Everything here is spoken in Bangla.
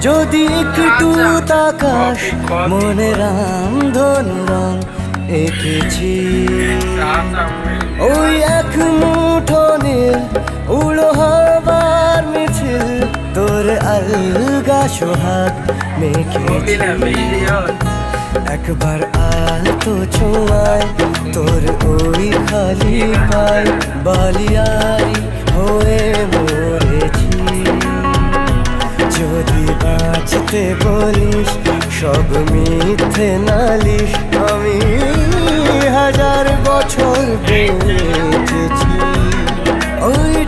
যদি একটু তাকাস মনে রামধনু রং এঁকেছি ওই এক মুঠো নীল উড়ো হবার মিছিল তোর আলগা সোহাগ মেখেছি একবার আলতো ছোঁয়ায় তোর ওই খালি পায় বালিয়ারি হয়ে মরেছি যদি বাঁচতে বলিস সব মিথ্যে নালিশ আমি 1000 বছর